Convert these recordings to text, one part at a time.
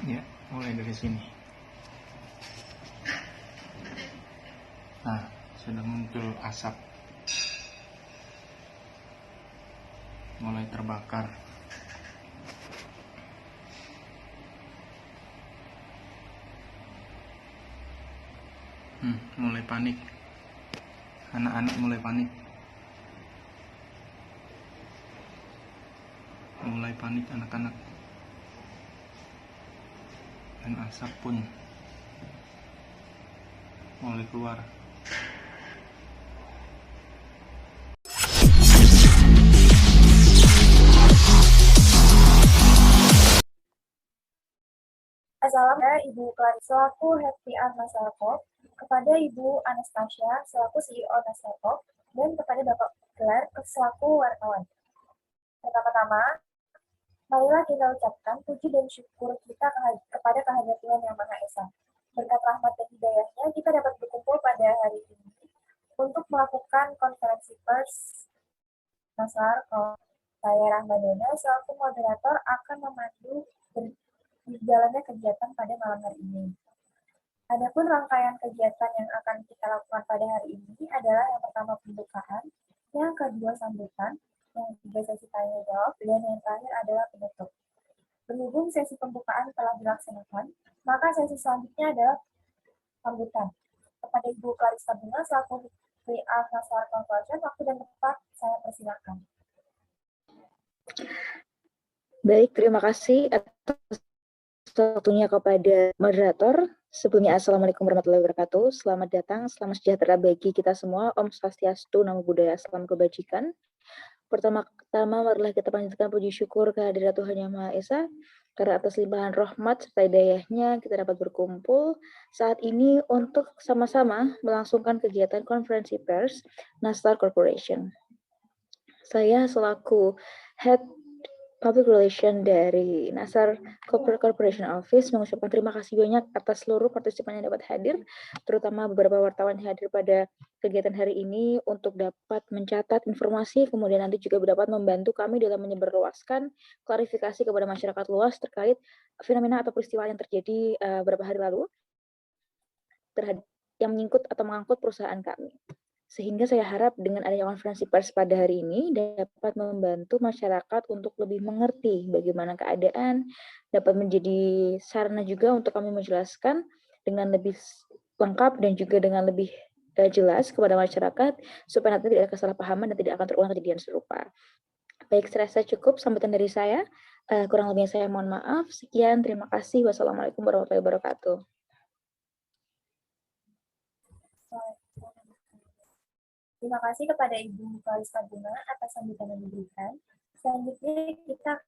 Ya, mulai dari sini. Nah, sudah muncul asap, mulai terbakar. Mulai panik. Anak-anak mulai panik. Mulai panik anak-anak. Dan asap pun mulai keluar. Assalamualaikum Ibu Clarissa selaku Head PR Nasarkop, kepada Ibu Anastasia selaku CEO Nasarkop, dan kepada Bapak Gelar selaku wartawan. Pertama-tama, marilah kita ucapkan puji dan syukur kita kepada kehadirat Tuhan Yang Maha Esa. Berkat rahmat dan hidayahnya, kita dapat berkumpul pada hari ini untuk melakukan konferensi pers Nasarkop. Saya Rahmadana selaku moderator akan memandu jalannya kegiatan pada malam hari ini. Adapun rangkaian kegiatan yang akan kita lakukan pada hari ini adalah yang pertama pembukaan, yang kedua sambutan, yang ketiga sesi tanya jawab, dan yang terakhir adalah penutup. Berhubung sesi pembukaan telah dilaksanakan, maka sesi selanjutnya adalah sambutan. Kepada Ibu Clarissa Bunga selaku PA Nasar Corporation, waktu dan tempat saya persilakan. Baik, terima kasih atas waktunya kepada moderator. Sebelumnya, Assalamualaikum warahmatullahi wabarakatuh. Selamat datang, selamat sejahtera bagi kita semua. Om Swastiastu, Namo Buddhaya, salam kebajikan. Pertama-tama, marilah kita panjatkan puji syukur kehadirat Tuhan Yang Maha Esa, karena atas limpahan rahmat serta hidayahnya kita dapat berkumpul saat ini untuk sama-sama melangsungkan kegiatan konferensi pers Nastar Corporation. Saya selaku Head Public Relation dari Nasar Corporation Office mengucapkan terima kasih banyak atas seluruh partisipan yang dapat hadir, terutama beberapa wartawan yang hadir pada kegiatan hari ini untuk dapat mencatat informasi, kemudian nanti juga dapat membantu kami dalam menyebarluaskan klarifikasi kepada masyarakat luas terkait fenomena atau peristiwa yang terjadi beberapa hari lalu terhadap yang menyangkut atau mengangkut perusahaan kami. Sehingga saya harap dengan adanya konferensi pers pada hari ini dapat membantu masyarakat untuk lebih mengerti bagaimana keadaan, dapat menjadi sarana juga untuk kami menjelaskan dengan lebih lengkap dan juga dengan lebih jelas kepada masyarakat supaya nanti tidak ada kesalahpahaman dan tidak akan terulang kejadian serupa. Baik, saya rasa cukup sambutan dari saya. Kurang lebihnya saya mohon maaf. Sekian, terima kasih. Wassalamualaikum warahmatullahi wabarakatuh. Terima kasih kepada Ibu Clarissa Bunga atas sambutan yang diberikan. Selanjutnya kita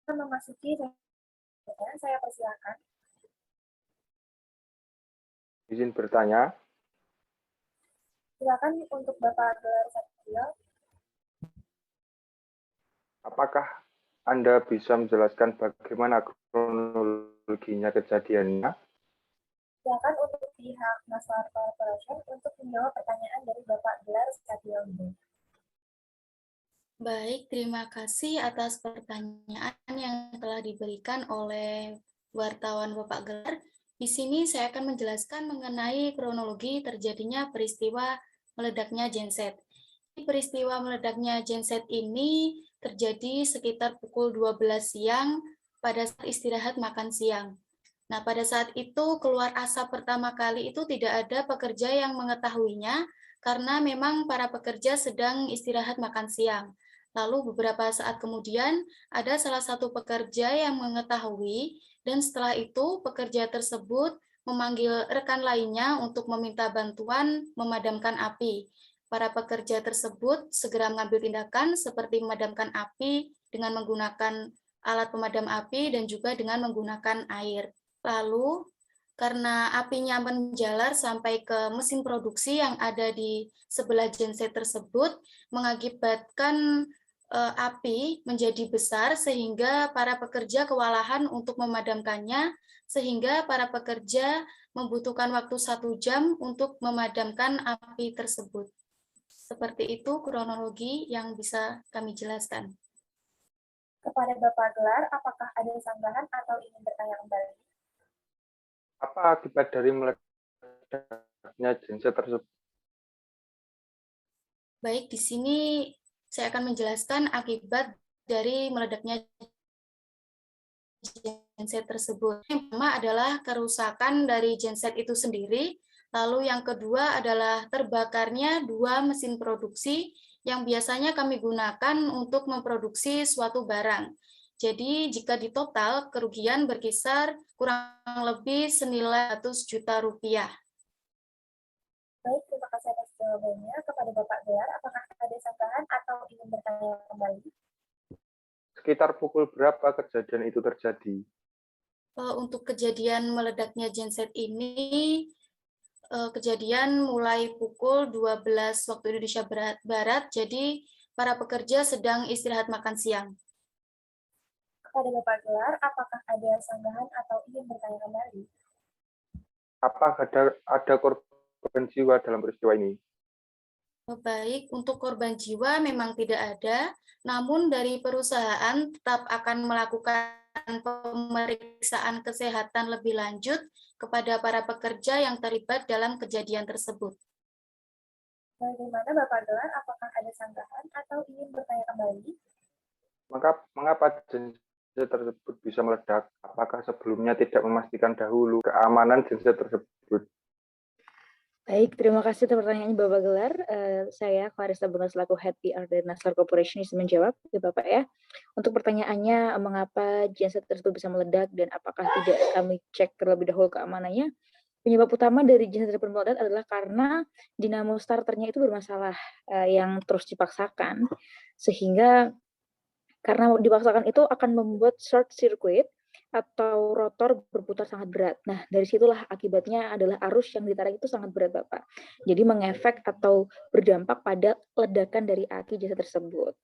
akan memasuki saya persilakan. Izin bertanya. Silakan untuk Bapak Gelar Satrio. Apakah Anda bisa menjelaskan bagaimana kronologinya kejadiannya? Silakan untuk pihak Nasar Corporation untuk menjawab pertanyaan dari Bapak Gelar Satrio. Baik, terima kasih atas pertanyaan yang telah diberikan oleh wartawan Bapak Gelar. Di sini saya akan menjelaskan mengenai kronologi terjadinya peristiwa meledaknya genset. Peristiwa meledaknya genset ini terjadi sekitar pukul 12 siang pada saat istirahat makan siang. Nah, pada saat itu keluar asap pertama kali itu tidak ada pekerja yang mengetahuinya karena memang para pekerja sedang istirahat makan siang. Lalu beberapa saat kemudian ada salah satu pekerja yang mengetahui dan setelah itu pekerja tersebut memanggil rekan lainnya untuk meminta bantuan memadamkan api. Para pekerja tersebut segera mengambil tindakan seperti memadamkan api dengan menggunakan alat pemadam api dan juga dengan menggunakan air. Lalu, karena apinya menjalar sampai ke mesin produksi yang ada di sebelah genset tersebut, mengakibatkan api menjadi besar sehingga para pekerja kewalahan untuk memadamkannya, sehingga para pekerja membutuhkan waktu 1 jam untuk memadamkan api tersebut. Seperti itu kronologi yang bisa kami jelaskan. Kepada Bapak Gelar, apakah ada sanggahan atau ingin bertanya kembali? Apa akibat dari meledaknya genset tersebut? Baik, di sini saya akan menjelaskan akibat dari meledaknya genset tersebut. Yang pertama adalah kerusakan dari genset itu sendiri, lalu yang kedua adalah terbakarnya 2 mesin produksi yang biasanya kami gunakan untuk memproduksi suatu barang. Jadi jika ditotal, kerugian berkisar kurang lebih senilai 100 juta rupiah. Baik, terima kasih atas jawabannya. Kepada Bapak Gelar, apakah ada sanggahan atau ingin bertanya kembali? Sekitar pukul berapa kejadian itu terjadi? Untuk kejadian meledaknya genset ini, kejadian mulai pukul 12 waktu Indonesia Barat, jadi para pekerja sedang istirahat makan siang. Kepada Bapak Gelar, apakah ada sanggahan atau ingin bertanya kembali? Apakah ada korban jiwa dalam peristiwa ini? Baik, untuk korban jiwa memang tidak ada, namun dari perusahaan tetap akan melakukan pemeriksaan kesehatan lebih lanjut kepada para pekerja yang terlibat dalam kejadian tersebut. Bagaimana Bapak Gelar, apakah ada sanggahan atau ingin bertanya kembali? Mengapa genset tersebut bisa meledak? Apakah sebelumnya tidak memastikan dahulu keamanan genset tersebut? Baik, terima kasih atas pertanyaannya Bapak Gelar. Saya Clarissa Bunga selaku Head PR dari Naslar Corporation bisa menjawab ya Bapak ya. Untuk pertanyaannya mengapa genset tersebut bisa meledak dan apakah tidak kami cek terlebih dahulu keamanannya. Penyebab utama dari genset tersebut meledak adalah karena dinamo starternya itu bermasalah yang terus dipaksakan, sehingga karena dipaksakan itu akan membuat short circuit atau rotor berputar sangat berat. Nah, dari situlah akibatnya adalah arus yang ditarik itu sangat berat, Bapak. Jadi mengefek atau berdampak pada ledakan dari aki genset tersebut.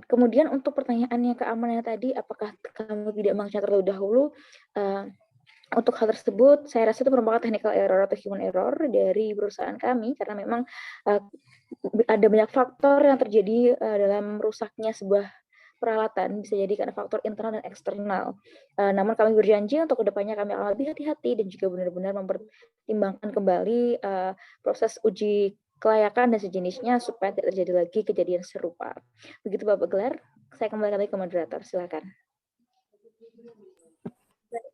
Kemudian untuk pertanyaannya keamanannya tadi, apakah kamu tidak mengecek terlebih dahulu? Untuk hal tersebut, saya rasa itu merupakan technical error atau human error dari perusahaan kami, karena memang ada banyak faktor yang terjadi dalam rusaknya sebuah peralatan, bisa jadi karena faktor internal dan eksternal. Namun kami berjanji untuk kedepannya kami akan lebih hati-hati dan juga benar-benar mempertimbangkan kembali proses uji kelayakan dan sejenisnya supaya tidak terjadi lagi kejadian serupa. Begitu Bapak Gelar, saya kembali lagi ke moderator, silakan.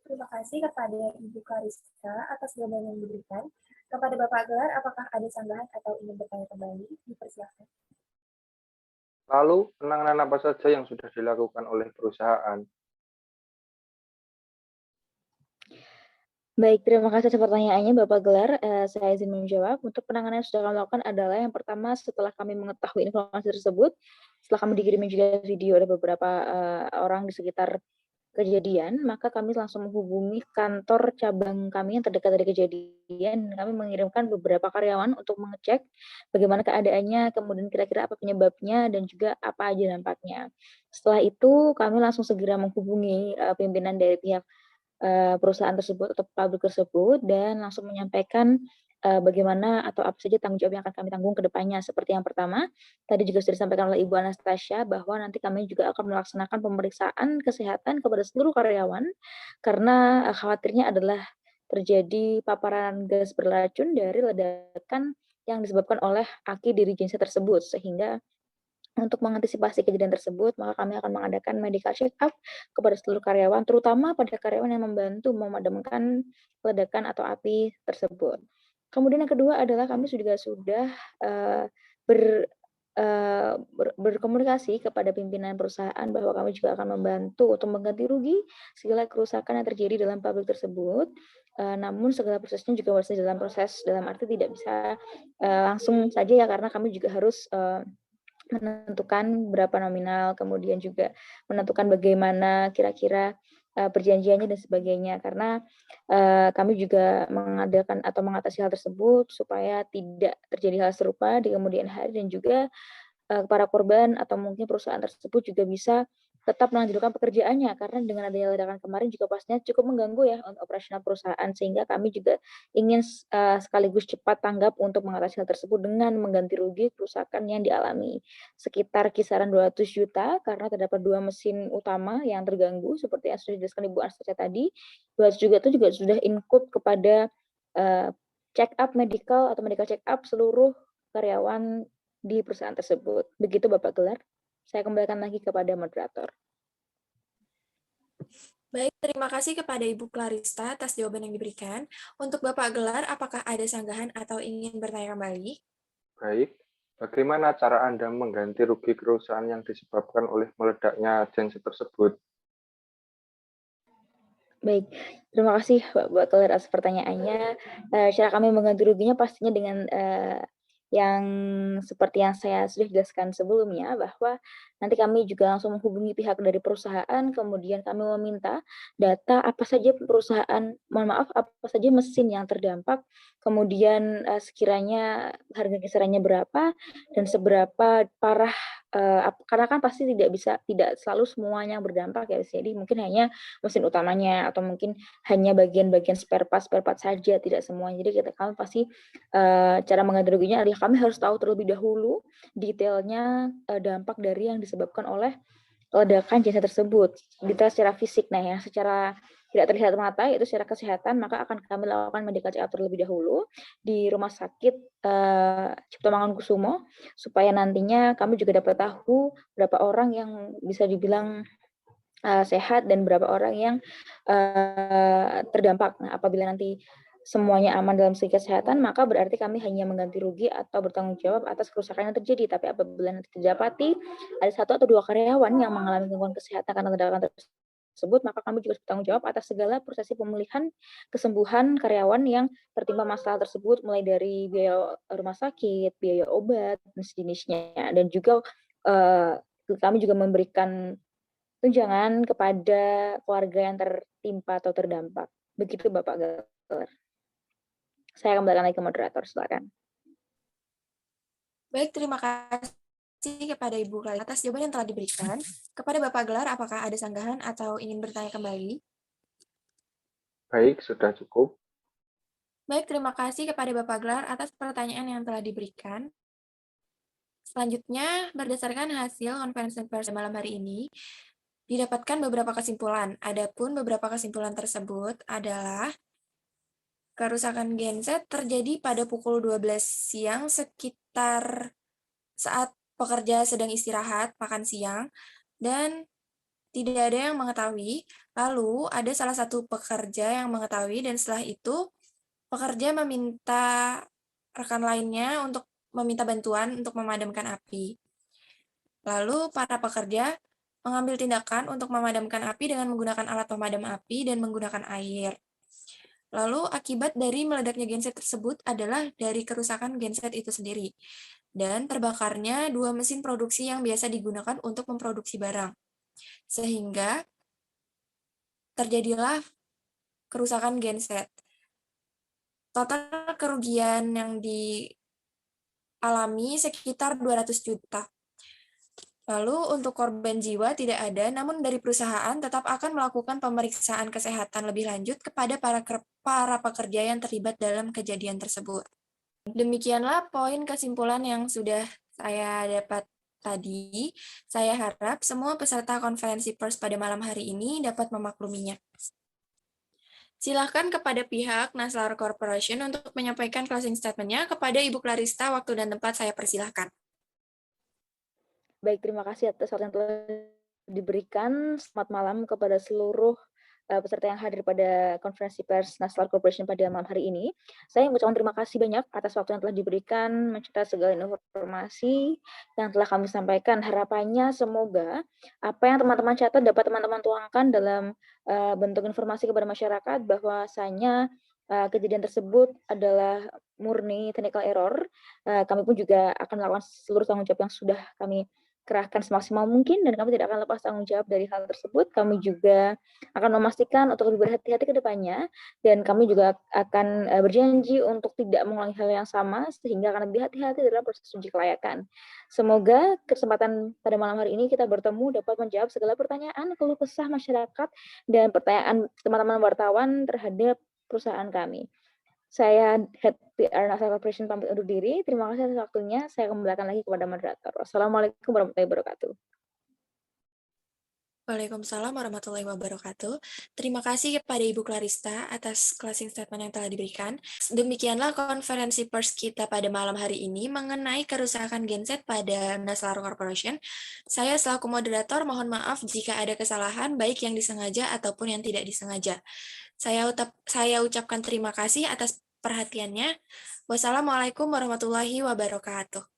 Terima kasih kepada Ibu Clarissa atas jawaban yang diberikan. Kepada Bapak Gelar, apakah ada sanggahan atau ingin bertanya kembali? Dipersilakan. Lalu, penanganan apa saja yang sudah dilakukan oleh perusahaan? Baik, terima kasih atas pertanyaannya Bapak Gelar. Saya izin menjawab. Untuk penanganan yang sudah kami lakukan adalah yang pertama setelah kami mengetahui informasi tersebut, setelah kami dikirimin juga video oleh beberapa orang di sekitar kejadian, maka kami langsung menghubungi kantor cabang kami yang terdekat dari kejadian. Kami mengirimkan beberapa karyawan untuk mengecek bagaimana keadaannya, kemudian kira-kira apa penyebabnya, dan juga apa aja dampaknya. Setelah itu, kami langsung segera menghubungi pimpinan dari pihak perusahaan tersebut atau pabrik tersebut dan langsung menyampaikan bagaimana atau apa saja tanggung jawab yang akan kami tanggung ke depannya. Seperti yang pertama, tadi juga sudah disampaikan oleh Ibu Anastasia bahwa nanti kami juga akan melaksanakan pemeriksaan kesehatan kepada seluruh karyawan karena khawatirnya adalah terjadi paparan gas beracun dari ledakan yang disebabkan oleh aki dari genset tersebut, sehingga untuk mengantisipasi kejadian tersebut, maka kami akan mengadakan medical check-up kepada seluruh karyawan, terutama pada karyawan yang membantu memadamkan ledakan atau api tersebut. Kemudian yang kedua adalah kami juga sudah berkomunikasi kepada pimpinan perusahaan bahwa kami juga akan membantu untuk mengganti rugi segala kerusakan yang terjadi dalam pabrik tersebut. Namun segala prosesnya juga masih dalam proses, dalam arti tidak bisa langsung saja ya, karena kami juga harus menentukan berapa nominal, kemudian juga menentukan bagaimana kira-kira perjanjiannya dan sebagainya, karena kami juga mengadakan atau mengatasi hal tersebut supaya tidak terjadi hal serupa di kemudian hari, dan juga para korban atau mungkin perusahaan tersebut juga bisa tetap melanjutkan pekerjaannya, karena dengan adanya ledakan kemarin juga pastinya cukup mengganggu ya untuk operasional perusahaan, sehingga kami juga ingin sekaligus cepat tanggap untuk mengatasi hal tersebut dengan mengganti rugi kerusakan yang dialami sekitar kisaran 200 juta karena terdapat 2 mesin utama yang terganggu seperti yang sudah dijelaskan Ibu Anastasia tadi. 200 juta itu juga sudah include kepada check up medical atau medical check up seluruh karyawan di perusahaan tersebut. Begitu Bapak Gelar. Saya kembalikan lagi kepada moderator. Baik, terima kasih kepada Ibu Clarista atas jawaban yang diberikan. Untuk Bapak Gelar, apakah ada sanggahan atau ingin bertanya kembali? Baik, bagaimana cara Anda mengganti rugi kerusakan yang disebabkan oleh meledaknya genset tersebut? Baik, terima kasih Bapak Gelar atas pertanyaannya. Cara kami mengganti ruginya pastinya dengan yang seperti yang saya sudah jelaskan sebelumnya, bahwa nanti kami juga langsung menghubungi pihak dari perusahaan, kemudian kami meminta data apa saja apa saja mesin yang terdampak, kemudian sekiranya harga kisarannya berapa dan seberapa parah, karena kan pasti tidak selalu semuanya yang berdampak ya, jadi mungkin hanya mesin utamanya atau mungkin hanya bagian-bagian spare part saja, tidak semuanya. Jadi kami pasti cara mengganti ruginya adalah kami harus tahu terlebih dahulu detailnya dampak dari yang disebabkan oleh ledakan genset tersebut, detail secara fisik. Nah, yang secara tidak terlihat mata yaitu secara kesehatan, maka akan kami lakukan medical check up terlebih dahulu di Rumah Sakit Cipto Mangunkusumo, supaya nantinya kami juga dapat tahu berapa orang yang bisa dibilang sehat dan berapa orang yang terdampak. Nah, apabila nanti semuanya aman dalam segi kesehatan, maka berarti kami hanya mengganti rugi atau bertanggung jawab atas kerusakan yang terjadi. Tapi apabila nanti didapati ada 1 atau 2 karyawan yang mengalami gangguan kesehatan karena ledakan tersebut, maka kami juga bertanggung jawab atas segala proses pemulihan kesembuhan karyawan yang tertimpa masalah tersebut, mulai dari biaya rumah sakit, biaya obat, dan sejenisnya. Dan juga kami juga memberikan tunjangan kepada keluarga yang tertimpa atau terdampak. Begitu Bapak Gelar. Saya kembalikan lagi ke moderator, silakan. Baik, terima kasih kepada Ibu Clarista atas jawaban yang telah diberikan. Kepada Bapak Gelar, apakah ada sanggahan atau ingin bertanya kembali? Baik, sudah cukup. Baik, terima kasih kepada Bapak Gelar atas pertanyaan yang telah diberikan. Selanjutnya, berdasarkan hasil konferensi pers malam hari ini, didapatkan beberapa kesimpulan. Adapun beberapa kesimpulan tersebut adalah kerusakan genset terjadi pada pukul 12 siang sekitar saat pekerja sedang istirahat, makan siang, dan tidak ada yang mengetahui. Lalu ada salah satu pekerja yang mengetahui, dan setelah itu pekerja meminta rekan lainnya untuk meminta bantuan untuk memadamkan api. Lalu para pekerja mengambil tindakan untuk memadamkan api dengan menggunakan alat pemadam api dan menggunakan air. Lalu akibat dari meledaknya genset tersebut adalah dari kerusakan genset itu sendiri dan terbakarnya 2 mesin produksi yang biasa digunakan untuk memproduksi barang. Sehingga terjadilah kerusakan genset. Total kerugian yang dialami sekitar 200 juta. Lalu untuk korban jiwa tidak ada, namun dari perusahaan tetap akan melakukan pemeriksaan kesehatan lebih lanjut kepada para pekerja yang terlibat dalam kejadian tersebut. Demikianlah poin kesimpulan yang sudah saya dapat tadi. Saya harap semua peserta konferensi pers pada malam hari ini dapat memakluminya. Silakan kepada pihak Naslar Corporation untuk menyampaikan closing statement-nya. Kepada Ibu Clarista, waktu dan tempat saya persilahkan. Baik, terima kasih atas waktu yang telah diberikan. Selamat malam kepada seluruh peserta yang hadir pada konferensi pers Naslar Corporation pada malam hari ini. Saya mengucapkan terima kasih banyak atas waktu yang telah diberikan, menceritakan segala informasi yang telah kami sampaikan. Harapannya semoga apa yang teman-teman catat dapat teman-teman tuangkan dalam bentuk informasi kepada masyarakat, bahwasanya kejadian tersebut adalah murni technical error. Kami pun juga akan melakukan seluruh tanggung jawab yang sudah kami kerahkan semaksimal mungkin dan kami tidak akan lepas tanggung jawab dari hal tersebut. Kami juga akan memastikan untuk lebih berhati-hati ke depannya dan kami juga akan berjanji untuk tidak mengulangi hal yang sama sehingga akan lebih hati-hati dalam proses uji kelayakan. Semoga kesempatan pada malam hari ini kita bertemu dapat menjawab segala pertanyaan, keluh kesah masyarakat dan pertanyaan teman-teman wartawan terhadap perusahaan kami. Saya Head PR Nasal Corporation pamit undur diri. Terima kasih atas waktunya. Saya kembalikan lagi kepada moderator. Wassalamualaikum warahmatullahi wabarakatuh. Waalaikumsalam warahmatullahi wabarakatuh. Terima kasih kepada Ibu Clarista atas closing statement yang telah diberikan. Demikianlah konferensi pers kita pada malam hari ini mengenai kerusakan genset pada Naslar Corporation. Saya selaku moderator mohon maaf jika ada kesalahan baik yang disengaja ataupun yang tidak disengaja. Saya ucapkan terima kasih atas perhatiannya. Wassalamualaikum warahmatullahi wabarakatuh.